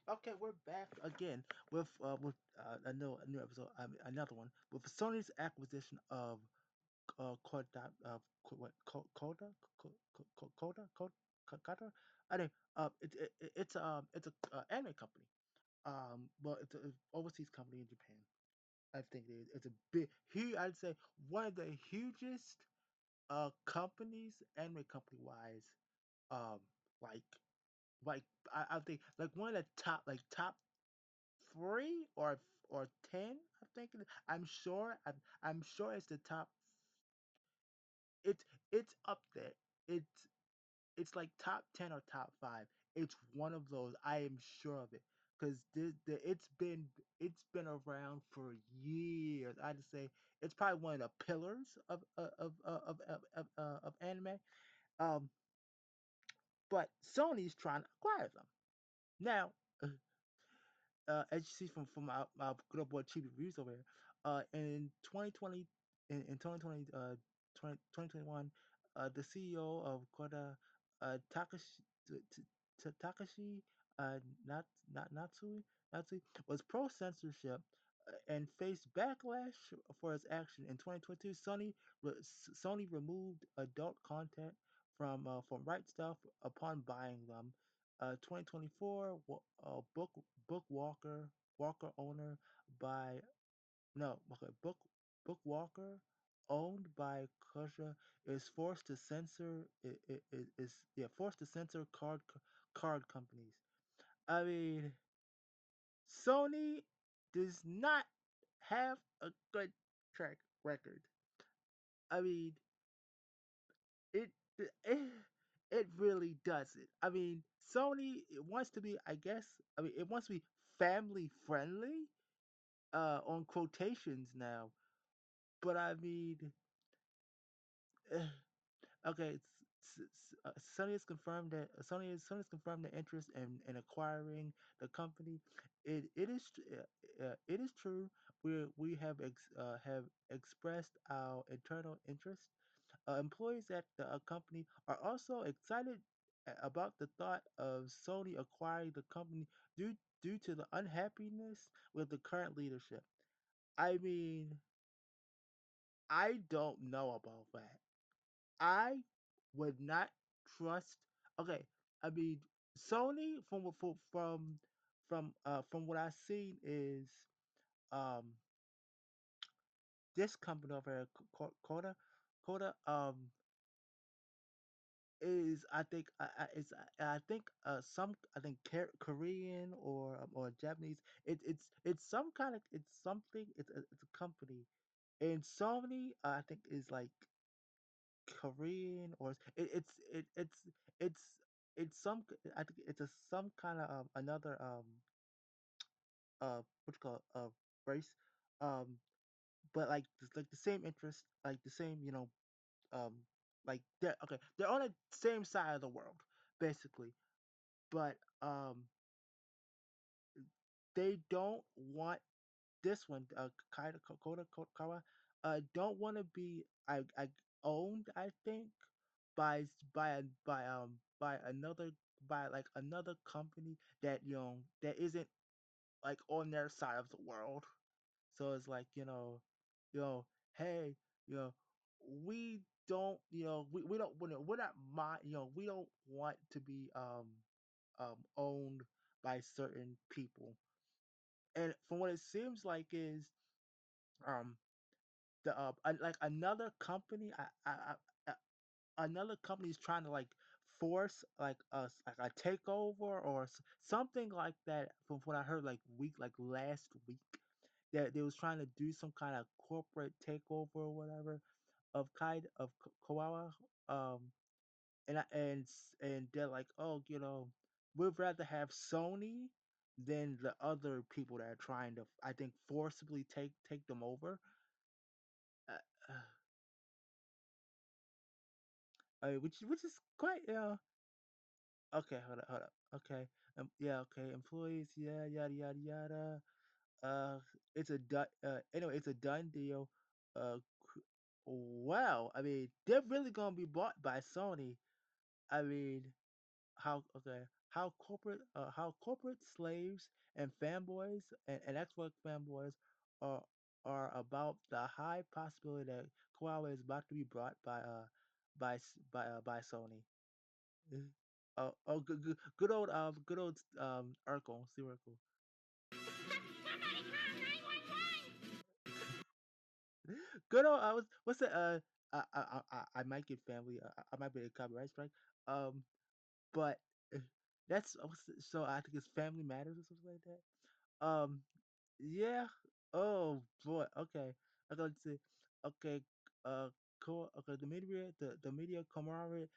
Okay, we're back again with a new episode. Another one with Sony's acquisition of Koda what Koda Koda. I mean, it's a anime company. Well, it's an overseas company in Japan. I think it is. It's a big, huge. I'd say one of the hugest companies, anime company wise. Um, like like I think like one of the top three or 10. I think I'm sure. I'm sure it's the top. It's up there. It's it's like top 10 or top five. It's one of those. I am sure of it because it's been around for years. I'd say it's probably one of the pillars of anime. Um, but Sony's trying to acquire them now. As you see from my good old boy Chibi reviews over here, in 2020, in 2020, 2021, the CEO of Koda, Takashi, Takashi, uh, not Natsui, was pro censorship and faced backlash for his action. In 2022, Sony removed adult content from Right Stuff upon buying them. 2024, book Walker owner by no okay book Walker owned by Kusha is forced to censor is yeah forced to censor card companies. I mean, Sony does not have a good track record. I mean, it it, it really doesn't. I mean, Sony it wants to be, I guess, I mean, it wants to be family friendly on quotations now. But I mean, okay, Sony has confirmed that Sony has confirmed their interest in acquiring the company. It is true. We have expressed our internal interest. Employees at the company are also excited about the thought of Sony acquiring the company due due to the unhappiness with the current leadership. I mean, I don't know about that. I would not trust. Okay, I mean Sony from what I've seen is um this company over here, Coda is I think some I think Korean or Japanese. It's some kind of it's something. It's a company. And Sony I think is like Korean or it's it's some I think it's a some kind of another what you call it, race but like the same interest, like the same, um like they're on the same side of the world basically, but they don't want this one, Kaida Koda Kawa, don't want to be I owned, I think, by by another, by like another company that that isn't like on their side of the world. So it's like, you know, hey, you know, we don't, we don't, we're not mind, we don't want to be owned by certain people. And from what it seems like is um like another company, another company is trying to like force like like a takeover or something like that. From what I heard, like last week, that they was trying to do some kind of corporate takeover or whatever of Kawawa. Um, and they're like, oh, we'd rather have Sony than the other people that are trying to, I think, forcibly take them over. Uh, which is quite, okay, hold up. Okay, yeah, okay, employees, yeah, yada yada yada. Uh, it's a done. Anyway, it's a done deal. Uh, wow. I mean, they're really gonna be bought by Sony. I mean, how? Okay. how corporate slaves and fanboys and Xbox fanboys are about the high possibility that Huawei is about to be brought by Sony. Mhm. Oh, good old Urkel, Steve Urkel. Somebody call 911! Good old what's it I might get family I might be a copyright strike but uh, so I think it's Family Matters or something like that. Yeah. Oh boy. Okay. I'm going to say. Okay. Cool. Okay. The media conglomerate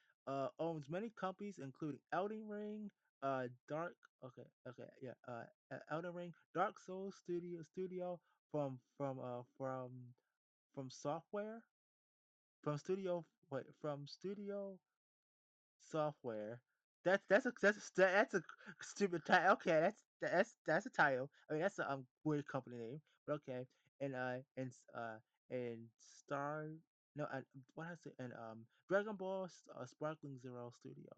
owns many companies, including Elden Ring, Dark. Okay. Okay. Yeah. Elden Ring, Dark Souls Studio from software from studio software. That's a stupid title. Okay, that's a title. I mean, that's a weird company name, but okay. And Star no, what I say and Dragon Ball Sparkling Zero Studio.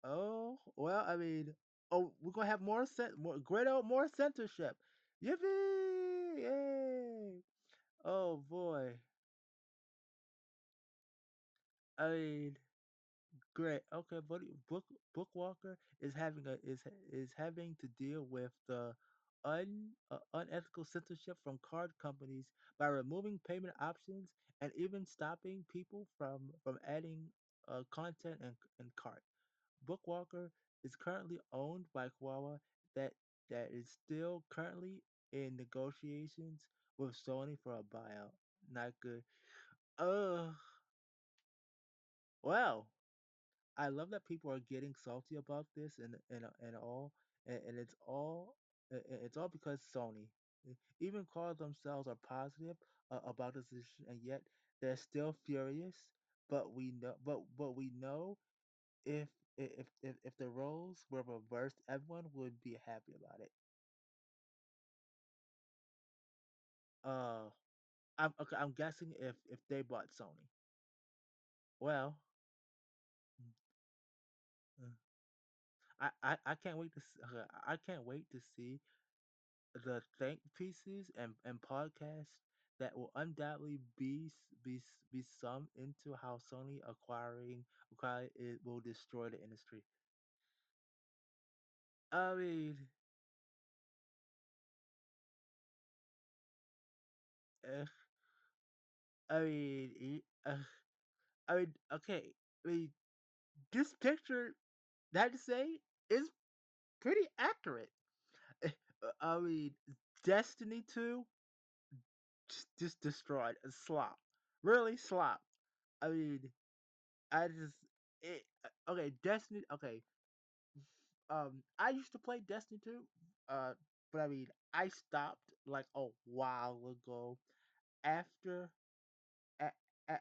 Oh well, I mean, oh, we're gonna have more more censorship. Yippee! Yay! Oh boy, I mean. Great. Okay, buddy. Bookwalker is having to deal with the unethical censorship from card companies by removing payment options and even stopping people from adding content and cart. Bookwalker is currently owned by Huawei that that is still currently in negotiations with Sony for a buyout. Not good. Uh, well. I love that people are getting salty about this and all, and it's all because Sony even call themselves are positive about this issue, and yet they're still furious. But we know if if the roles were reversed, everyone would be happy about it. Uh, I'm okay. I'm guessing if they bought Sony. Well, mm, I can't wait to I can't wait to see the think pieces and podcasts that will undoubtedly be summed into how Sony acquire it will destroy the industry. I mean, uh, I mean, okay. I mean, this picture, that to say, is pretty accurate. I mean, Destiny 2 just destroyed. Slop. Really slop. I mean, I just it okay, Destiny okay. I used to play Destiny 2, uh, but I mean I stopped like a while ago after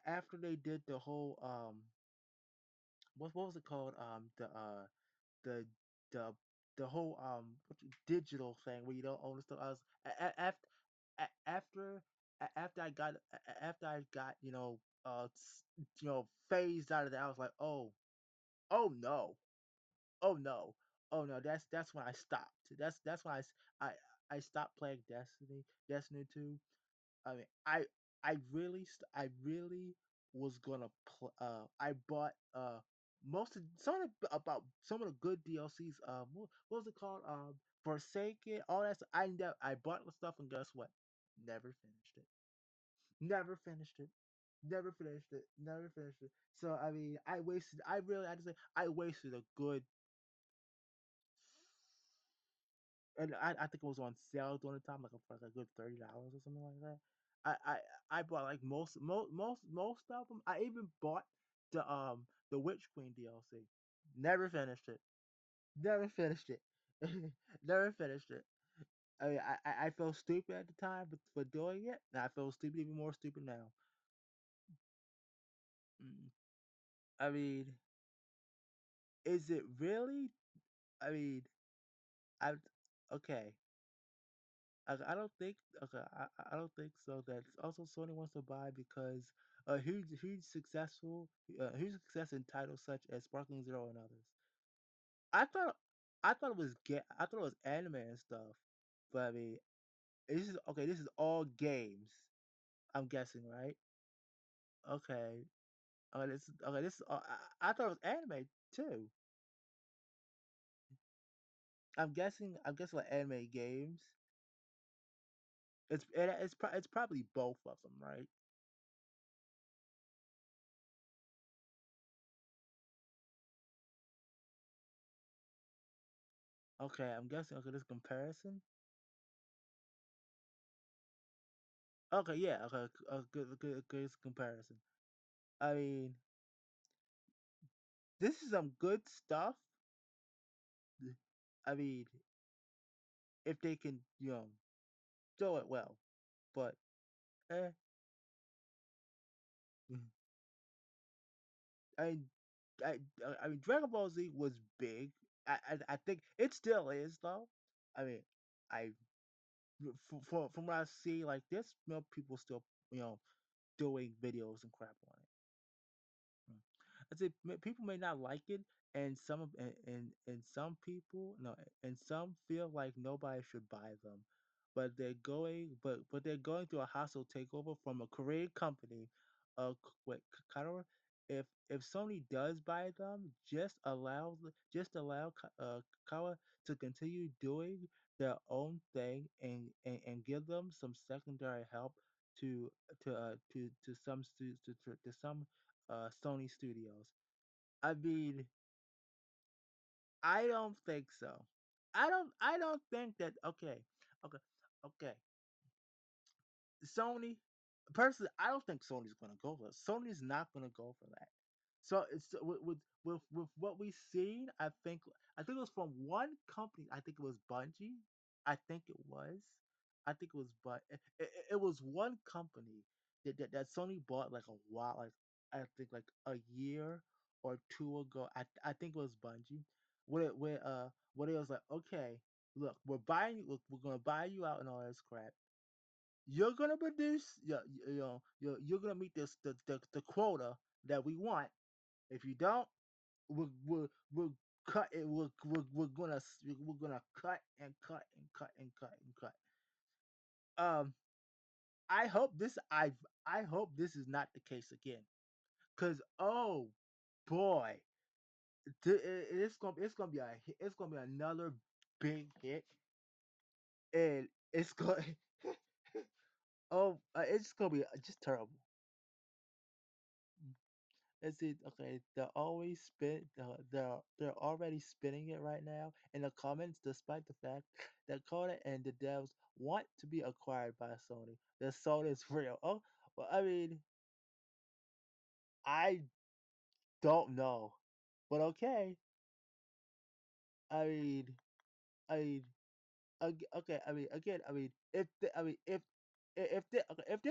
after they did the whole what was it called the the the whole digital thing where you don't own the stuff. I was after after after after I got phased out of that. I was like, oh no, oh no, oh no. That's when I stopped. That's when I stopped playing Destiny 2. I mean, I really was gonna I bought most of about some of the good DLCs. What was it called? Forsaken, all that stuff. I bought the stuff and guess what? Never finished it. Never finished it. Never finished it. Never finished it. So I mean, I just say I wasted a good and I think it was on sale during the time, like for like a good $30 or something like that. I bought like most of them. I even bought the Witch Queen DLC. Never finished it. Never finished it. Never finished it. I mean, I felt stupid at the time for doing it, and I feel stupid even more stupid now. Mm. I mean, is it really? I mean, I okay. I don't think okay. I don't think so. That also Sony wants to buy because huge success in titles such as Sparkling Zero and others. I thought. I thought it was anime and stuff, but I mean, this is okay. This is all games. I'm guessing, right? Okay. Okay. This I thought it was anime too. I'm guessing. I'm guessing like anime games. It's probably both of them, right? Okay. I'm guessing. Okay. This comparison. Okay. Yeah. Okay. Good comparison. I mean, this is some good stuff. I mean, if they can, do it well, but eh, I, I, I mean, Dragon Ball Z was big. I think it still is though. I mean, I from what I see, like there's people still you know doing videos and crap on it. Mm. I say people may not like it, and some people no, and some feel like nobody should buy them, but they're going through a hostile takeover from a Korean company. Wait, Kara, if Sony does buy them, just allow Kawa to continue doing their own thing and give them some secondary help to to some Sony Studios. I mean, I don't think so. I don't think that. Okay, okay, okay. Sony, personally, I don't think Sony's gonna go for it. Sony's not gonna go for that. So it's with what we've seen. I think it was from one company. I think it was Bungie. I think it was. I think it was, but it was one company that Sony bought like a while, like I think like a year or two ago. I think it was Bungie. Where it was like, okay, look, we're gonna buy you out and all this crap. You're gonna produce, you're gonna meet the quota that we want. If you don't, we'll cut it. We're gonna cut and cut and cut and cut and cut. Um, I hope I hope this is not the case again. Cause oh boy, it's gonna be another big hit, and it's going it's gonna be just terrible. Let's see. Okay, they're already spinning it right now in the comments, despite the fact that Coda and the devs want to be acquired by Sony. The Sony is real. Oh, well, I mean, I don't know, but okay. I mean, I mean, okay. I mean, again, I mean, if the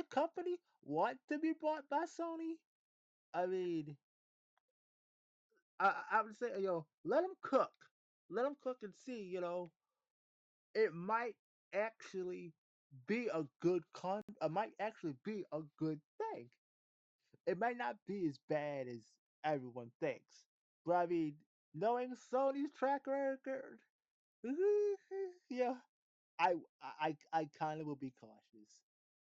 company want to be bought by Sony, I mean, I would say, let them cook and see, it might actually be a good it might actually be a good thing. It might not be as bad as everyone thinks. But I mean, knowing Sony's track record, yeah, I kind of will be cautious.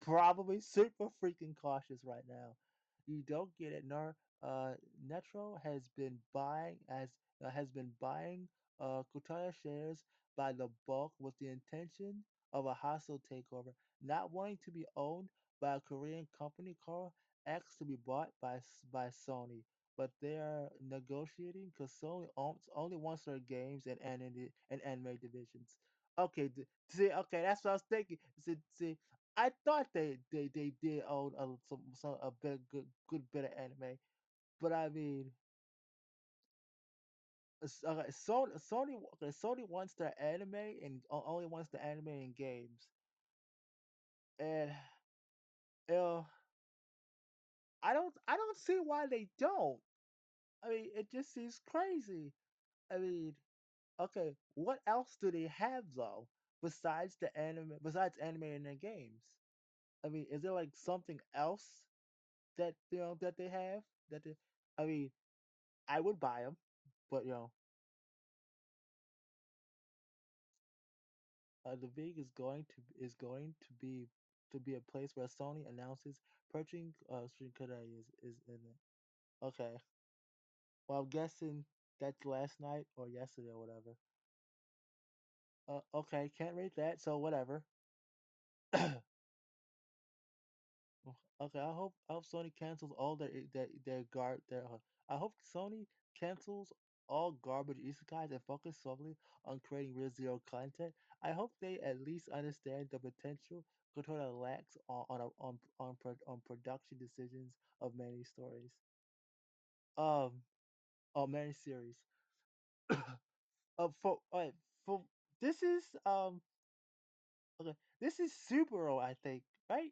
Probably super freaking cautious right now. You don't get it, nor uh, Netro has been buying Kutaya shares by the bulk with the intention of a hostile takeover, not wanting to be owned by a Korean company. Carl X to be bought by Sony, but they are negotiating because Sony only wants their games and anime divisions. Okay, see, okay, that's what I was thinking. See, I thought they did own a bit good bit of anime, but I mean, okay, Sony wants their anime and only wants the anime in games, and uh, I don't see why they don't. I mean, it just seems crazy. I mean, okay, what else do they have though besides anime in their games? I mean, is there like something else that they have that they, I mean, I would buy them, but The Vig is going to be a place where Sony announces purchasing stream today is in it. Okay. Well, I'm guessing that's last night or yesterday or whatever. Okay, can't rate that, so whatever. Okay, I hope Sony cancels all I hope Sony cancels all garbage isekais and focus solely on creating real zero content. I hope they at least understand the potential Kotoda lacks on production decisions of many stories. Um, on many series. For this is okay. This is Subaru, I think, right?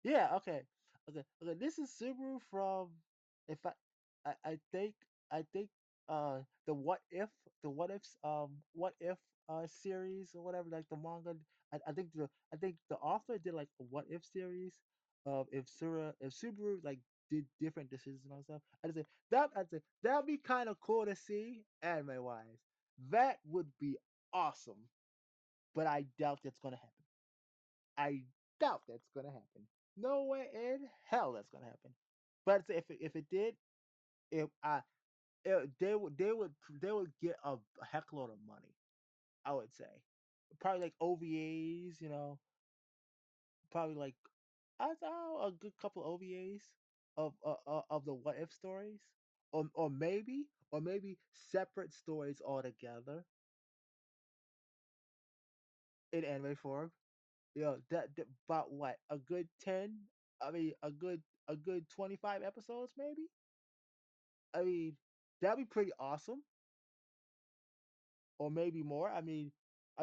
Yeah, okay. Okay. This is Subaru from if I think the what ifs what if series or whatever, like the manga. I think the author did like a what if series of if Subaru like did different decisions and all stuff. I'd say that'd be kind of cool to see anime wise. That would be awesome, but I doubt that's gonna happen. I doubt that's gonna happen. No way in hell that's gonna happen. But if it did, if I they would get a heckload of money. I would say probably like OVAs, probably like I saw a good couple OVAs of the what if stories, or maybe separate stories altogether in anime form. That about what a good 10. I mean, a good 25 episodes, maybe. I mean, that'd be pretty awesome, or maybe more. I mean,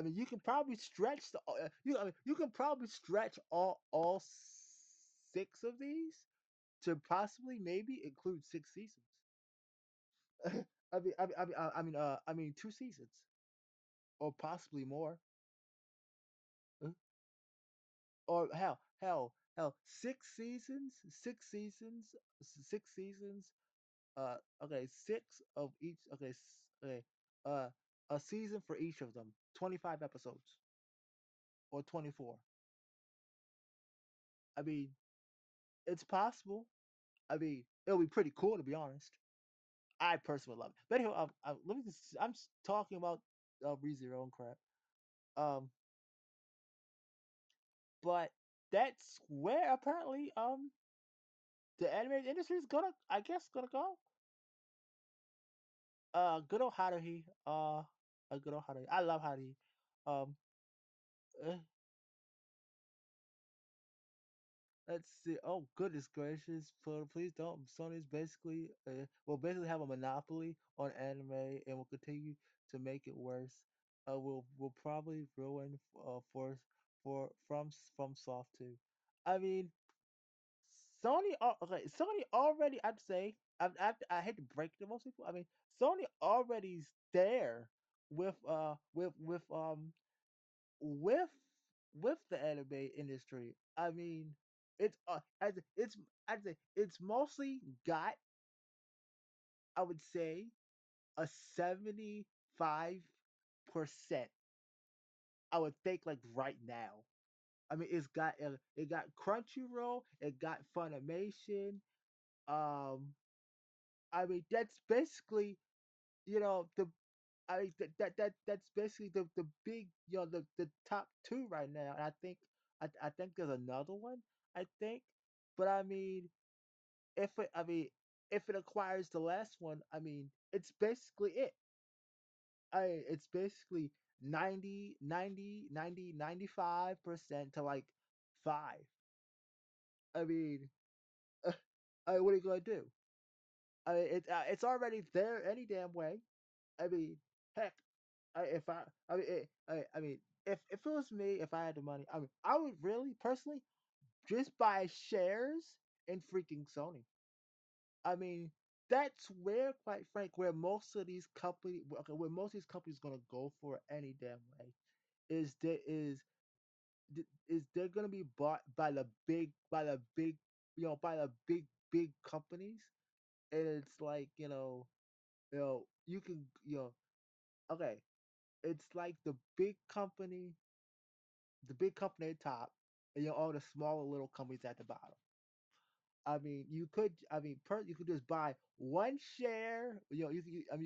you can probably stretch you can probably stretch all six of these to possibly maybe include 6 seasons. I mean, 2 seasons or possibly more. Uh, or hell, 6 seasons, 6 seasons, 6 seasons. Okay, six of each. Okay, okay. Uh, a season for each of them. 25 episodes or 24. I mean, it's possible. I mean, it'll be pretty cool to be honest. I personally love it. But anyway, let me just. Talking about ReZero and crap. Um, but that's where apparently the anime industry is gonna, I guess, gonna go. Good old Haruhi. Good old Haruhi. I love Haruhi. Um, uh, let's see. Oh goodness gracious! Please don't. Sony's basically have a monopoly on anime and will continue to make it worse. Will probably ruin from soft too. I mean, okay. Sony already. I'd say. I hate to break it to most people. I mean, Sony already's there with with with the anime industry. I mean, it's mostly got, I would say, a 75%. I would think like right now. I mean, it got Crunchyroll, it got Funimation. Um, I mean, that's basically the that's basically the big the top two right now. And I think there's another one. I think, but if it acquires the last one, it's basically it. It's basically 90, 90, 90, 95% to like five. I mean, what are you gonna do? It's already there any damn way. I mean, heck, if I mean, if it was me, if I had the money, I would really personally just buy shares in freaking Sony. I mean, that's where, quite frank, where most of these companies gonna go for any damn way is there is they're gonna be bought by the big companies, and it's like you can okay. It's like the big company at the top, and all the smaller little companies at the bottom. I mean, you could just buy one share. You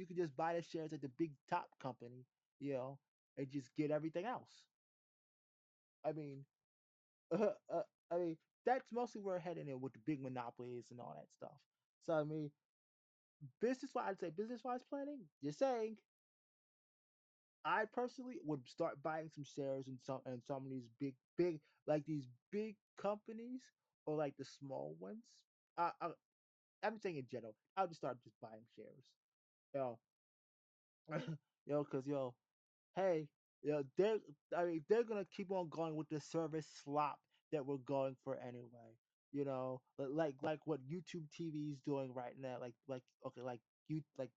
could just buy the shares at the big top company, you know, and just get everything else. I mean, uh, uh, I mean, that's mostly where we're heading in with the big monopolies and all that stuff. So I mean, I'd say business wise planning. Just saying, I personally would start buying some shares in some of these big like these big companies or like the small ones. I I'm saying in general, I'll just start just buying shares. Yo, because hey, they're I mean they're gonna keep on going with the service slop that we're going for anyway. Like what YouTube TV is doing right now. Like okay, like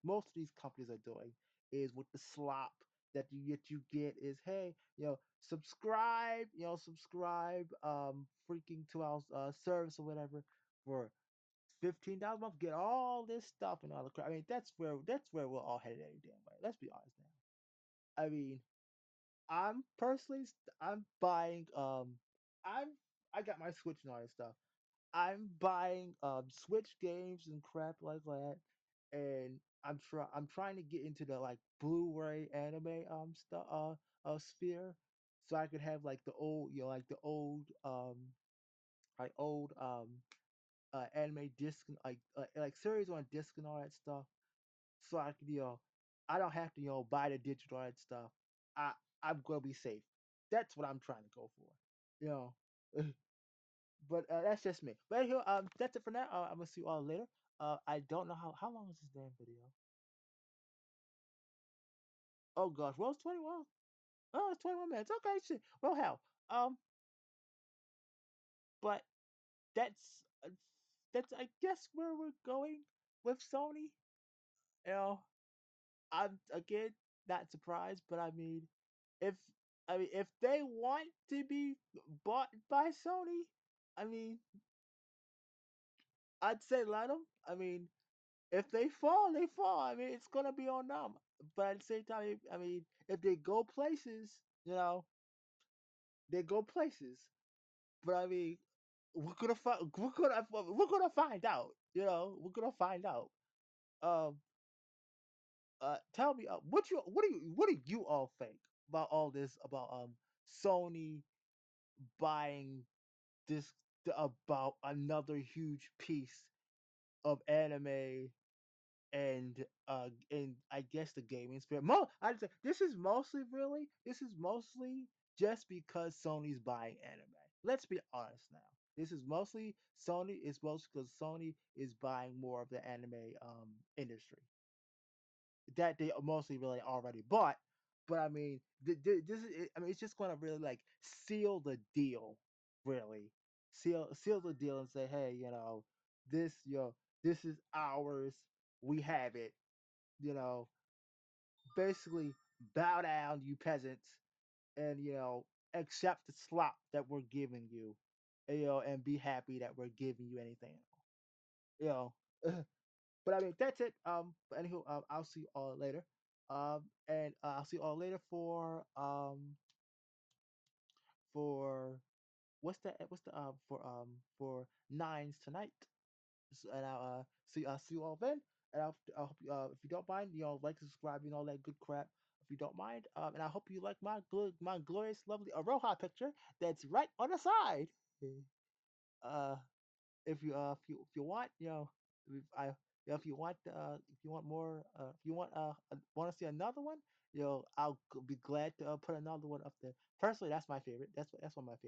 most of these companies are doing is with the slop that you get is hey, subscribe freaking to our service or whatever for $15 a month, get all this stuff and all the crap. I mean, that's where we're all headed any damn way. Let's be honest now. I mean, I'm buying I'm I got my Switch and all that stuff. I'm buying Switch games and crap like that, and I'm trying to get into the like Blu-ray anime stuff sphere, so I could have like the old like old anime disc like series on disc and all that stuff. So I can I don't have to buy the digital all that stuff. I I'm gonna be safe. That's what I'm trying to go for. You know, but that's just me. But anyway, that's it for now. I'm gonna see you all later. I don't know how long is this damn video. Oh gosh, well it's 21. Oh, it's 21 minutes. Okay, shit. Well, hell. But that's uh, that's I guess where we're going with Sony. You know, I'm again not surprised, but if if they want to be bought by Sony, I mean, I'd say let them. I mean, if they fall, they fall. I mean, it's gonna be on them. But at the same time, I mean, if they go places, they go places. But I mean, we're gonna find out. We're gonna find out. Um, tell me, what do you all think about all this about Sony buying this about another huge piece of anime and I guess the gaming sphere. I'd say this is mostly just because Sony's buying anime. Let's be honest now. This is mostly Sony. It's mostly because Sony is buying more of the anime industry that they mostly really already bought. But I mean, this is I mean, it's just going to really like seal the deal, really seal the deal and say, hey, this this is ours. We have it. You know, basically bow down, you peasants, and accept the slop that we're giving you, and be happy that we're giving you anything. You know, but I mean that's it. But anywho, I'll see you all later. And I'll see you all later for what's the for nines tonight. And I'll see you all then. And I'll hope if you don't mind, like, subscribe, all that good crap. If you don't mind, and I hope you like my glorious, lovely Aroha picture that's right on the side. Uh, if you want, if I if you want more, if you want to see another one, I'll be glad to put another one up there. Personally, that's my favorite. That's one of my favorite.